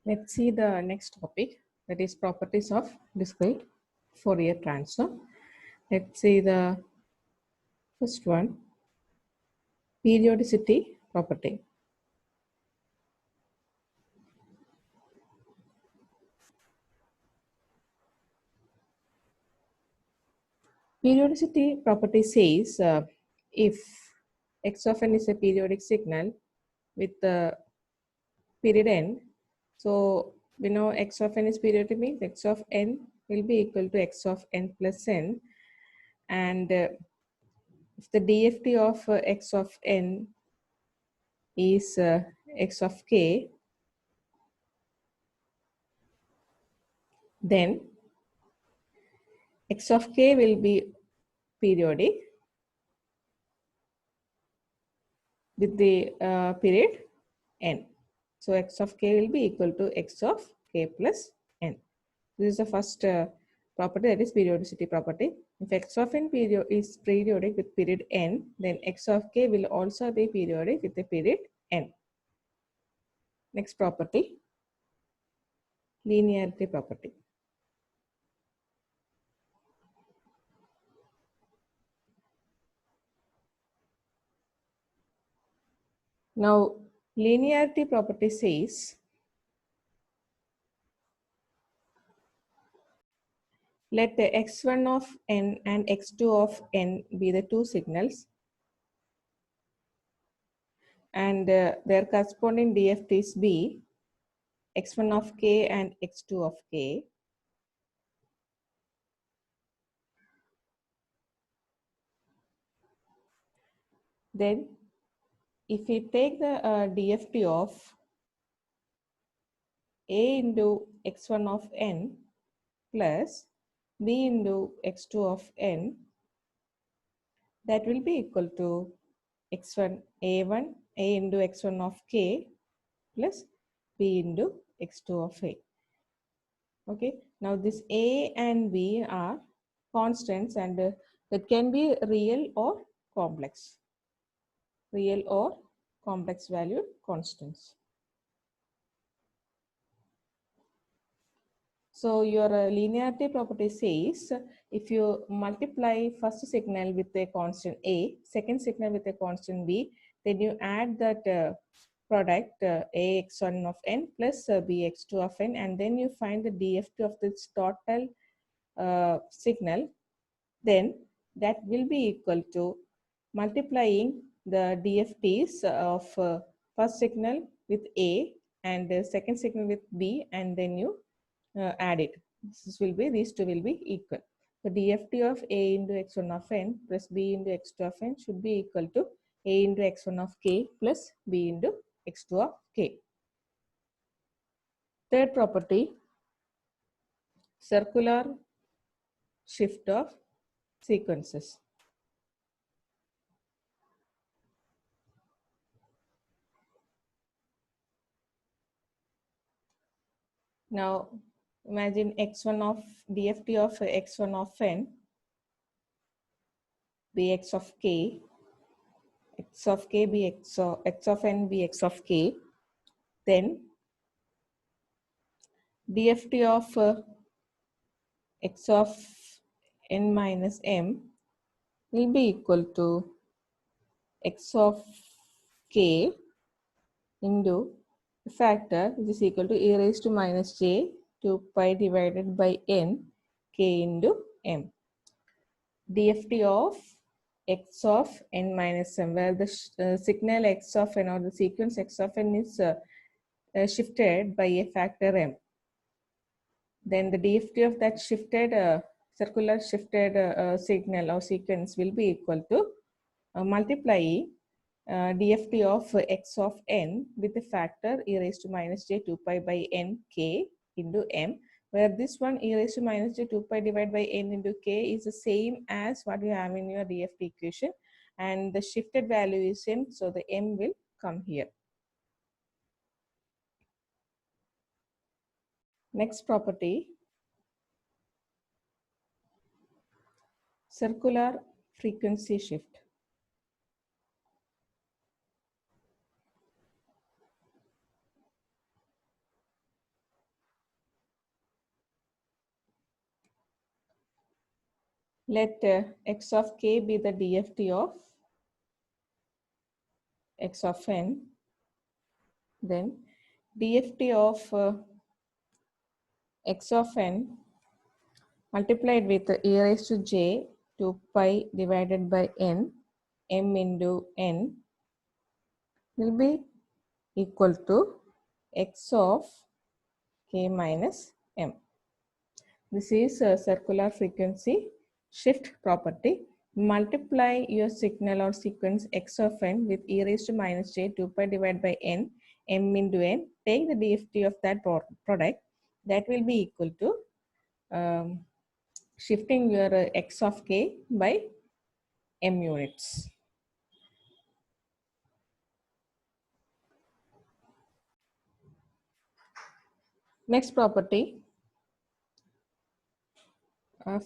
Let's see the next topic, that is properties of discrete Fourier transform. Let's see the first one, periodicity property. Periodicity property says if x of n is a periodic signal with the period n, so we know x of n is periodic means x of n will be equal to x of n plus n, and if the DFT of x of n is x of k, then x of k will be periodic with the period n. So x of k will be equal to x of k plus n. This is the first property, that is periodicity property. If x of n is periodic with period n, then x of k will also be periodic with the period n. Next property, linearity property. Now, linearity property says let the x1 of n and x2 of n be the two signals, and their corresponding DFTs be x1 of k and x2 of k. Then if we take the DFT of a into x1 of n plus b into x2 of n, that will be equal to x1 a1 a into x1 of k plus b into x2 of a. Okay, now this a and b are constants, and that can be real or complex valued constants. So your linearity property says if you multiply first signal with a constant a, second signal with a constant b, then you add that product ax1 of n plus bx2 of n, and then you find the DFT of this total signal, then that will be equal to multiplying the DFTs of first signal with a and second signal with b, and then you add it. These two will be equal. So DFT of a into x1 of n plus b into x2 of n should be equal to a into x1 of k plus b into x2 of k. Third property, circular shift of sequences. Now imagine x1 of DFT of x1 of n, bx of k, x of k be x of n be x of k, then DFT of x of n minus m will be equal to x of k into a factor which is equal to e raised to minus j 2 pi divided by n k into m. DFT of x of n minus m, where the signal x of n or the sequence x of n is shifted by a factor m. Then the DFT of that shifted circular shifted signal or sequence will be equal to multiplying DFT of x of n with the factor e raised to minus j 2 pi by n k into m, where this one e raised to minus j 2 pi divided by n into k is the same as what you have in your DFT equation, and the shifted value is m, so the m will come here. Next property, circular frequency shift. Let x of k be the DFT of x of n. Then DFT of x of n multiplied with e raised to j 2 pi divided by n, m into n, will be equal to x of k minus m. This is a circular frequency shift property. Multiply your signal or sequence x of n with e raised to minus j 2 pi divided by n, m into n. Take the DFT of that product. That will be equal to shifting your x of k by m units. Next property,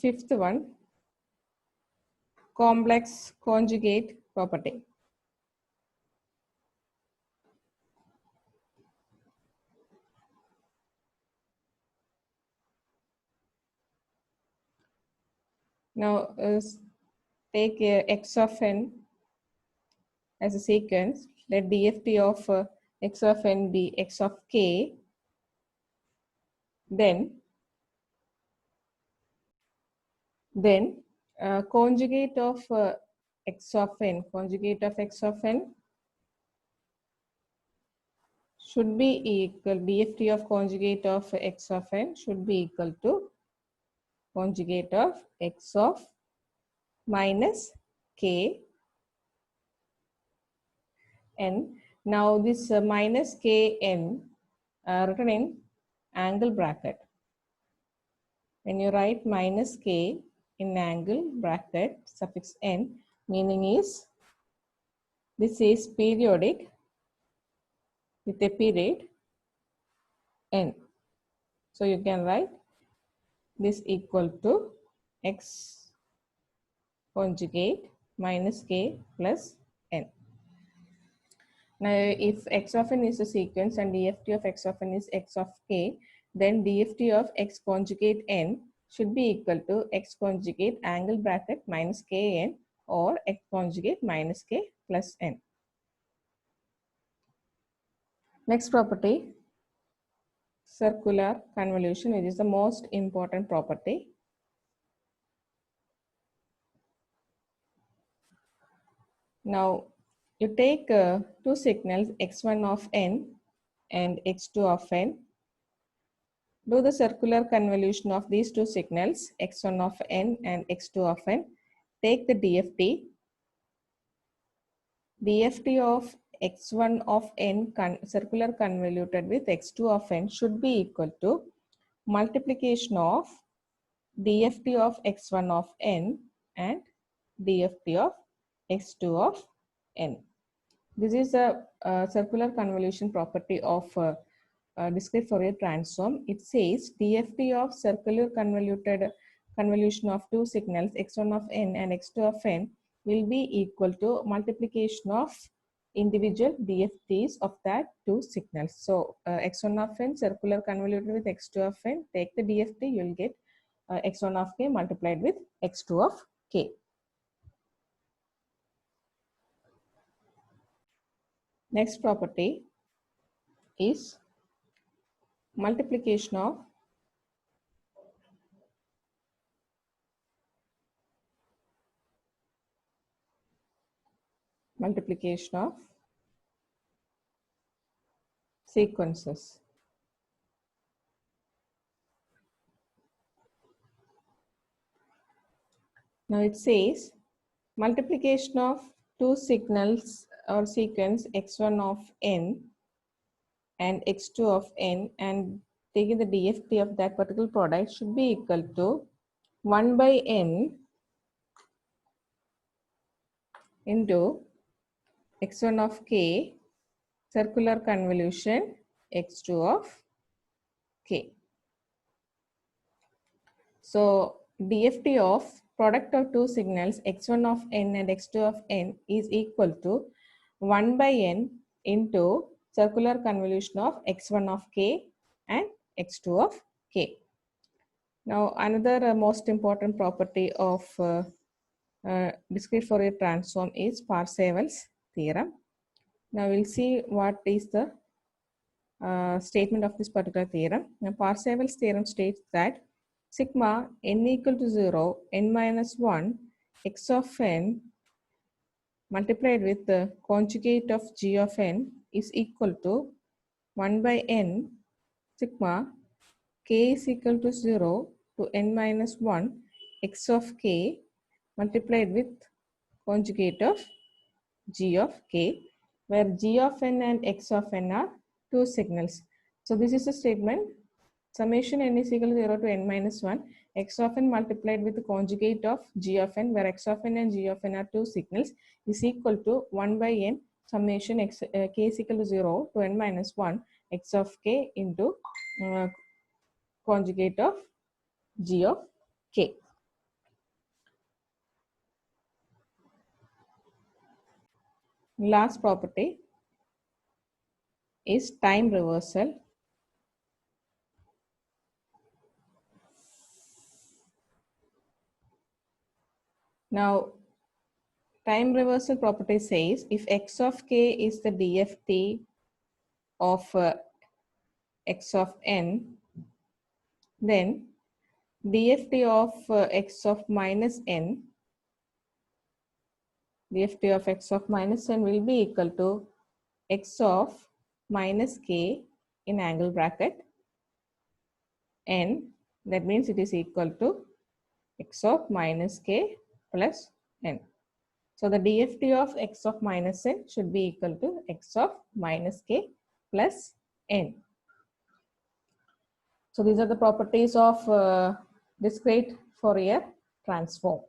fifth one, complex conjugate property. Now take x of n as a sequence. Let DFT of x of n be x of k. Then conjugate of x of n, should be equal, DFT of conjugate of x of n should be equal to conjugate of x of minus k n. Now this minus k n written in angle bracket. When you write minus k in angle bracket suffix n, meaning is this is periodic with a period n. So you can write this equal to x conjugate minus k plus n. Now if x of n is a sequence and DFT of x of n is x of k, then DFT of x conjugate n should be equal to x conjugate angle bracket minus kn or x conjugate minus k plus n. Next property, circular convolution, which is the most important property. Now you take two signals x1 of n and x2 of n. Do the circular convolution of these two signals x1 of n and x2 of n. Take the DFT. DFT of x1 of n circular convoluted with x2 of n should be equal to multiplication of DFT of x1 of n and DFT of x2 of n. This is a circular convolution property of discrete Fourier transform. It says DFT of circular convolution of two signals x1 of n and x2 of n will be equal to multiplication of individual DFTs of that two signals. So x1 of n circular convoluted with x2 of n, take the DFT, you will get x1 of k multiplied with x2 of k. Next property is multiplication of sequences. Now it says multiplication of two signals or sequence x1 of n and x2 of n and taking the DFT of that particular product should be equal to 1 by n into x1 of k circular convolution x2 of k. So DFT of product of two signals x1 of n and x2 of n is equal to 1 by n into circular convolution of x1 of k and x2 of k. Now, another most important property of discrete Fourier transform is Parseval's theorem. Now, we'll see what is the statement of this particular theorem. Now, Parseval's theorem states that sigma n equal to 0, n minus 1, x of n multiplied with the conjugate of g of n is equal to 1 by n sigma k is equal to 0 to n minus 1 x of k multiplied with conjugate of g of k, where g of n and x of n are two signals. So this is a statement: summation n is equal to 0 to n minus 1 x of n multiplied with the conjugate of g of n, where x of n and g of n are two signals, is equal to 1 by n summation k is equal to 0 to n minus 1 x of k into conjugate of g of k. Last property is time reversal. Now, time reversal property says if x of k is the DFT of x of n, then DFT of x of minus n, DFT of x of minus n will be equal to x of minus k in angle bracket n. That means it is equal to x of minus k plus n. So the DFT of x of minus n should be equal to x of minus k plus n. So these are the properties of discrete Fourier transform.